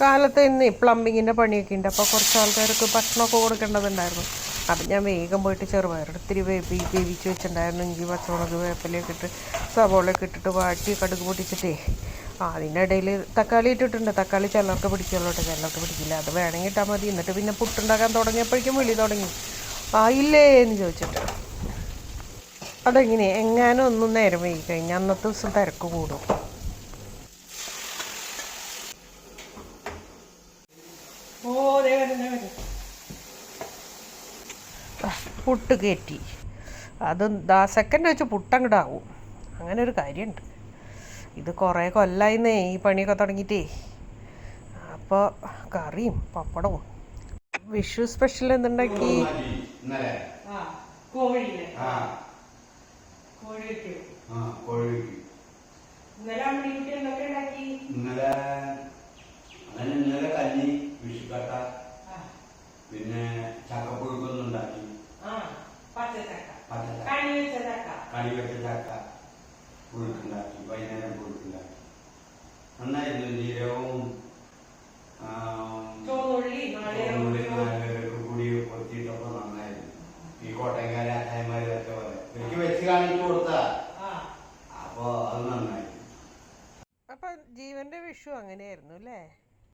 കാലത്ത് ഇന്ന് പ്ലംബിങ്ങിൻ്റെ പണിയൊക്കെ ഉണ്ട്. അപ്പോൾ കുറച്ച് ആൾക്കാർക്ക് ഭക്ഷണമൊക്കെ കൊടുക്കേണ്ടതുണ്ടായിരുന്നു. അപ്പം ഞാൻ വേഗം പോയിട്ട് ചെറുപയറെടുത്തിരി വേവിച്ച് വെച്ചിട്ടുണ്ടായിരുന്നു. ഇഞ്ചി, പച്ചമുളക്, വേപ്പിലയൊക്കെ ഇട്ട് സവോളയൊക്കെ ഇട്ടിട്ട് വാട്ടി കടുക് പൊട്ടിച്ചിട്ടേ അതിൻ്റെ ഇടയിൽ തക്കാളി ഇട്ടിട്ടുണ്ട്. തക്കാളി ചിലർക്ക് പിടിക്കുള്ളൂ കേട്ടോ, ചിലർക്ക് പിടിക്കില്ല. അത് വേണമെങ്കിൽ ഇട്ടാൽ മതി. എന്നിട്ട് പിന്നെ പുട്ടുണ്ടാക്കാൻ തുടങ്ങിയപ്പോഴേക്കും വിളി തുടങ്ങി, ഇല്ലേ എന്ന് ചോദിച്ചിട്ട്. അതെങ്ങനെ എങ്ങാനും ഒന്നും നേരം വൈകി കഴിഞ്ഞാൽ അന്നത്തെ ദിവസം തിരക്ക് കൂടും. പുട്ട് കയറ്റി അത് സെക്കൻഡ് വെച്ച് പുട്ടങ്ങടാവും. അങ്ങനെ ഒരു കാര്യമുണ്ട്. ഇത് കുറേ കൊല്ലായിന്നേ ഈ പണിയൊക്കെ തുടങ്ങിയിട്ടേ. അപ്പോൾ കറിയും പപ്പടവും. വിഷു സ്പെഷ്യൽ എന്തുണ്ടാക്കി? ഇന്നലെ കഞ്ഞി, വിഷുക്കട്ട, പിന്നെ ചക്കപ്പുഴുക്കൊന്നും ഉണ്ടാക്കി. കണി വെച്ച ചക്ക പുഴുക്കുണ്ടാക്കി, വൈകുന്നേരം പുഴുക്കുണ്ടാക്കി. നന്നായിരുന്നു. ജീരകവും കൂടി കൊത്തിയിട്ടപ്പോ നന്നായിരുന്നു. ഈ കോട്ടയംകാര അച്ചായന്മാരൊക്കെ പോലെ എനിക്ക് വെച്ച് കാണിച്ചു കൊടുത്താ. അപ്പൊ അത് നന്നായിരുന്നു. അപ്പൊ ജീവന്റെ വിഷു അങ്ങനെയായിരുന്നു അല്ലേ?